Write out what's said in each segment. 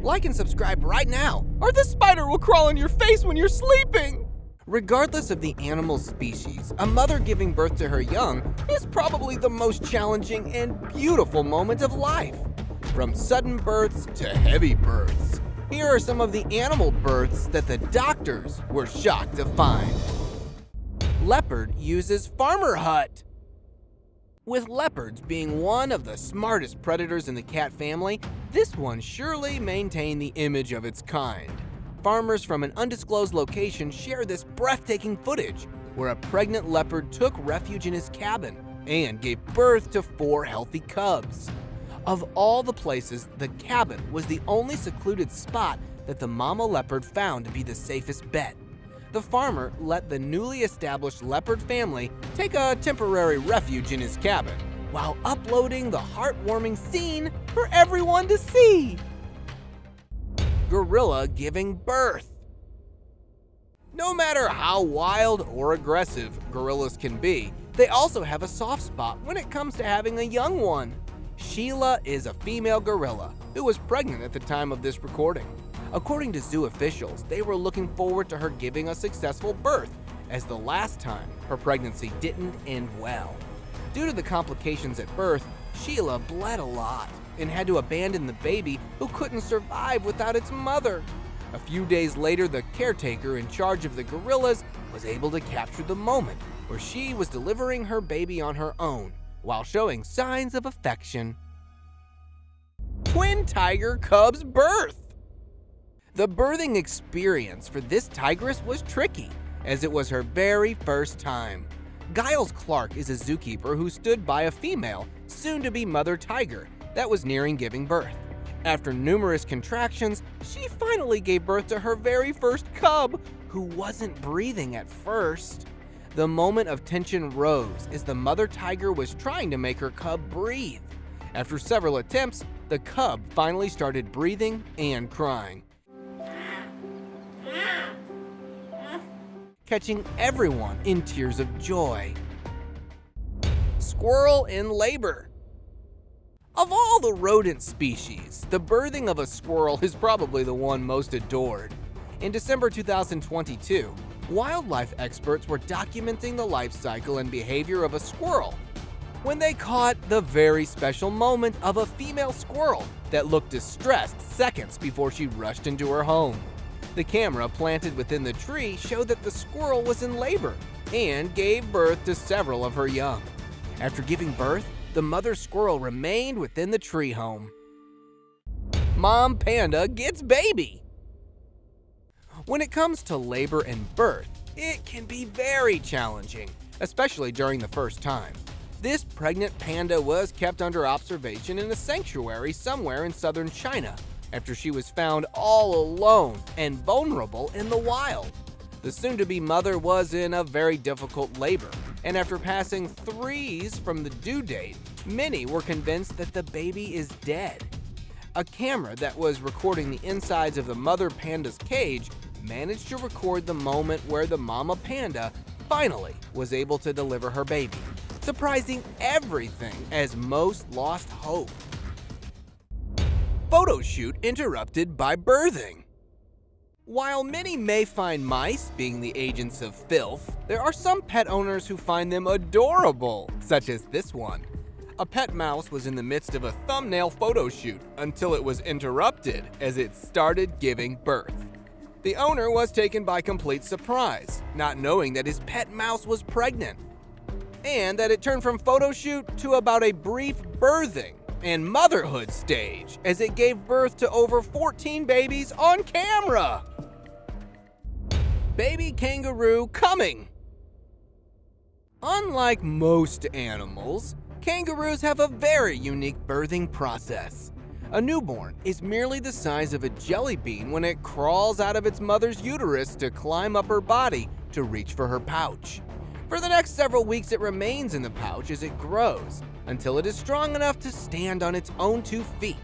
Like and subscribe right now, or the spider will crawl on your face when you're sleeping! Regardless of the animal species, a mother giving birth to her young is probably the most challenging and beautiful moment of life. From sudden births to heavy births, here are some of the animal births that the doctors were shocked to find. Leopard uses farmer hut. With leopards being one of the smartest predators in the cat family, this one surely maintained the image of its kind. Farmers from an undisclosed location share this breathtaking footage where a pregnant leopard took refuge in his cabin and gave birth to 4 healthy cubs. Of all the places, the cabin was the only secluded spot that the mama leopard found to be the safest bet. The farmer let the newly established leopard family take a temporary refuge in his cabin while uploading the heartwarming scene for everyone to see. Gorilla giving birth. No matter how wild or aggressive gorillas can be, they also have a soft spot when it comes to having a young one. Sheila is a female gorilla who was pregnant at the time of this recording. According to zoo officials, they were looking forward to her giving a successful birth, as the last time her pregnancy didn't end well. Due to the complications at birth, Sheila bled a lot and had to abandon the baby who couldn't survive without its mother. A few days later, the caretaker in charge of the gorillas was able to capture the moment where she was delivering her baby on her own while showing signs of affection. Twin tiger cubs birth. The birthing experience for this tigress was tricky, as it was her very first time. Giles Clark is a zookeeper who stood by a female, soon-to-be mother tiger, that was nearing giving birth. After numerous contractions, she finally gave birth to her very first cub, who wasn't breathing at first. The moment of tension rose as the mother tiger was trying to make her cub breathe. After several attempts, the cub finally started breathing and crying, catching everyone in tears of joy. Squirrel in labor. Of all the rodent species, the birthing of a squirrel is probably the one most adored. In December 2022, wildlife experts were documenting the life cycle and behavior of a squirrel when they caught the very special moment of a female squirrel that looked distressed seconds before she rushed into her home. The camera planted within the tree showed that the squirrel was in labor and gave birth to several of her young. After giving birth, the mother squirrel remained within the tree home. Mom panda gets baby. When it comes to labor and birth, it can be very challenging, especially during the first time. This pregnant panda was kept under observation in a sanctuary somewhere in southern China after she was found all alone and vulnerable in the wild. The soon-to-be mother was in a very difficult labor, and after passing 3s from the due date, many were convinced that the baby is dead. A camera that was recording the insides of the mother panda's cage managed to record the moment where the mama panda finally was able to deliver her baby, surprising everything as most lost hope. Photo shoot interrupted by birthing. While many may find mice being the agents of filth, there are some pet owners who find them adorable, such as this one. A pet mouse was in the midst of a thumbnail photo shoot until it was interrupted as it started giving birth. The owner was taken by complete surprise, not knowing that his pet mouse was pregnant, and that it turned from photo shoot to about a brief birthing and motherhood stage as it gave birth to over 14 babies on camera. Baby kangaroo coming. Unlike most animals, kangaroos have a very unique birthing process. A newborn is merely the size of a jelly bean when it crawls out of its mother's uterus to climb up her body to reach for her pouch. For the next several weeks, it remains in the pouch as it grows until it is strong enough to stand on its own 2 feet.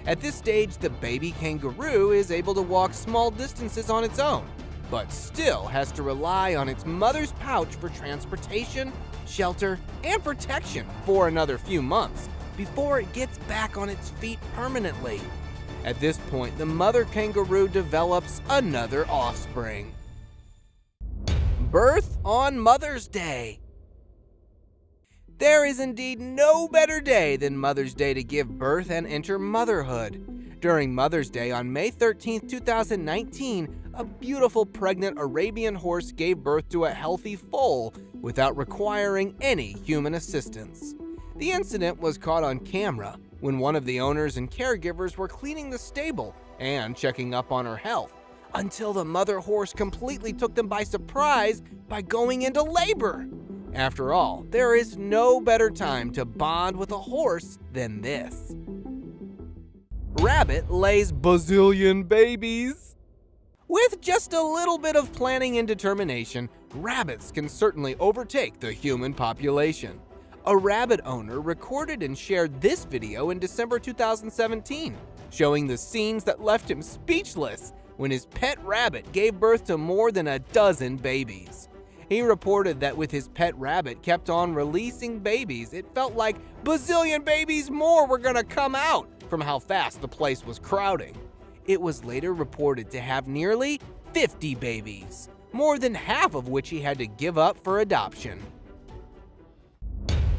At this stage, the baby kangaroo is able to walk small distances on its own, but still has to rely on its mother's pouch for transportation, shelter, and protection for another few months before it gets back on its feet permanently. At this point, the mother kangaroo develops another offspring. Birth on Mother's Day. There is indeed no better day than Mother's Day to give birth and enter motherhood. During Mother's Day on May 13, 2019, a beautiful pregnant Arabian horse gave birth to a healthy foal without requiring any human assistance. The incident was caught on camera when one of the owners and caregivers were cleaning the stable and checking up on her health, until the mother horse completely took them by surprise by going into labor. After all, there is no better time to bond with a horse than this. Rabbit lays bazillion babies. With just a little bit of planning and determination, rabbits can certainly overtake the human population. A rabbit owner recorded and shared this video in December 2017, showing the scenes that left him speechless when his pet rabbit gave birth to more than a dozen babies. He reported that with his pet rabbit kept on releasing babies, it felt like bazillion babies more were gonna come out from how fast the place was crowding. It was later reported to have nearly 50 babies, more than half of which he had to give up for adoption.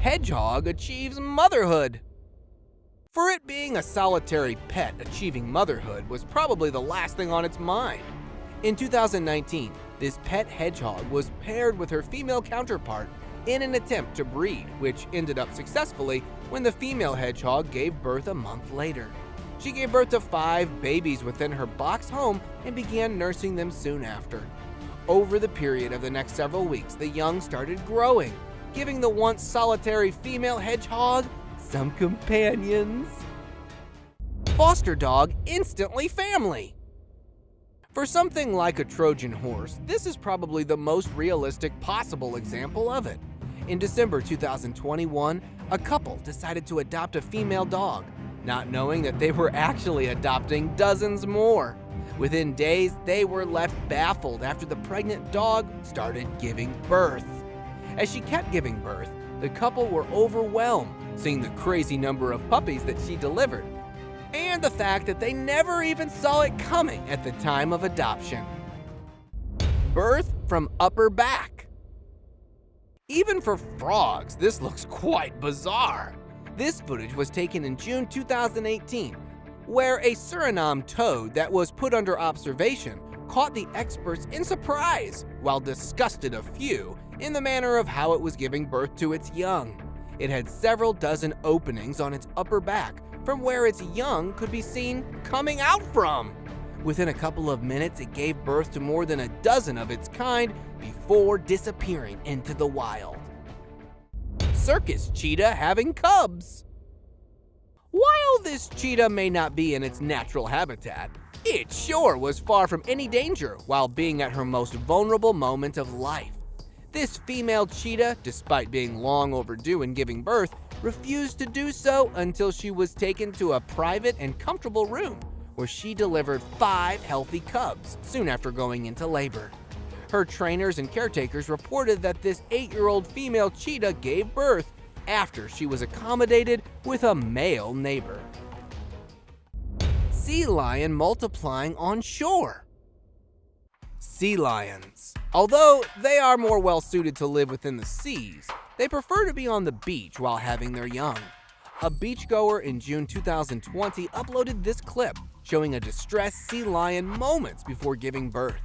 Hedgehog achieves motherhood. For it being a solitary pet, achieving motherhood was probably the last thing on its mind. In 2019, this pet hedgehog was paired with her female counterpart in an attempt to breed, which ended up successfully when the female hedgehog gave birth a month later. She gave birth to 5 babies within her box home and began nursing them soon after. Over the period of the next several weeks, the young started growing, giving the once solitary female hedgehog some companions. Foster dog instantly family. For something like a Trojan horse, this is probably the most realistic possible example of it. In December 2021, a couple decided to adopt a female dog, not knowing that they were actually adopting dozens more. Within days, they were left baffled after the pregnant dog started giving birth. As she kept giving birth, the couple were overwhelmed, seeing the crazy number of puppies that she delivered, and the fact that they never even saw it coming at the time of adoption. Birth from upper back. Even for frogs, this looks quite bizarre. This footage was taken in June 2018, where a Suriname toad that was put under observation caught the experts in surprise, while disgusted a few in the manner of how it was giving birth to its young. It had several dozen openings on its upper back from where its young could be seen coming out from. Within a couple of minutes, it gave birth to more than a dozen of its kind before disappearing into the wild. Circus cheetah having cubs. While this cheetah may not be in its natural habitat, it sure was far from any danger while being at her most vulnerable moment of life. This female cheetah, despite being long overdue in giving birth, refused to do so until she was taken to a private and comfortable room where she delivered 5 healthy cubs soon after going into labor. Her trainers and caretakers reported that this 8-year-old female cheetah gave birth after she was accommodated with a male neighbor. Sea lion multiplying on shore. Sea lions. Although they are more well suited to live within the seas, they prefer to be on the beach while having their young. A beachgoer in June 2020 uploaded this clip showing a distressed sea lion moments before giving birth.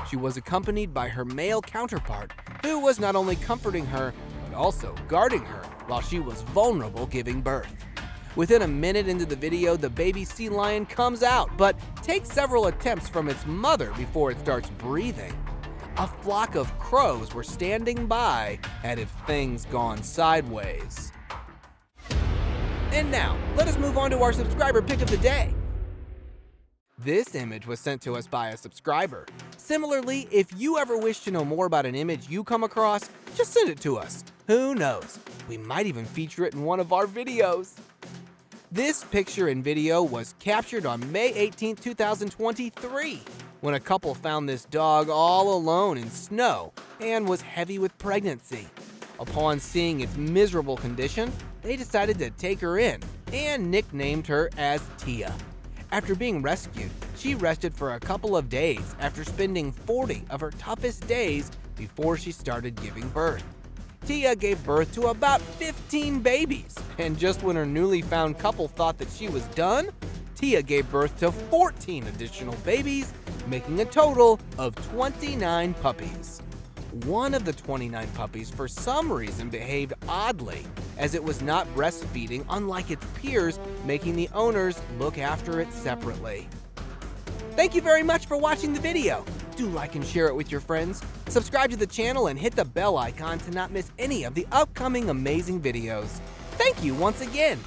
She was accompanied by her male counterpart, who was not only comforting her, but also guarding her while she was vulnerable giving birth. Within a minute into the video, the baby sea lion comes out, but takes several attempts from its mother before it starts breathing. A flock of crows were standing by had if things gone sideways. And now, let us move on to our subscriber pick of the day. This image was sent to us by a subscriber. Similarly, if you ever wish to know more about an image you come across, just send it to us. Who knows? We might even feature it in one of our videos. This picture and video was captured on May 18, 2023, when a couple found this dog all alone in snow and was heavy with pregnancy. Upon seeing its miserable condition, they decided to take her in and nicknamed her as Tia. After being rescued, she rested for a couple of days after spending 40 of her toughest days before she started giving birth. Tia gave birth to about 15 babies, and just when her newly found couple thought that she was done, Tia gave birth to 14 additional babies, making a total of 29 puppies. One of the 29 puppies for some reason behaved oddly, as it was not breastfeeding unlike its peers, making the owners look after it separately. Thank you very much for watching the video. Do like and share it with your friends, subscribe to the channel, and hit the bell icon to not miss any of the upcoming amazing videos. Thank you once again.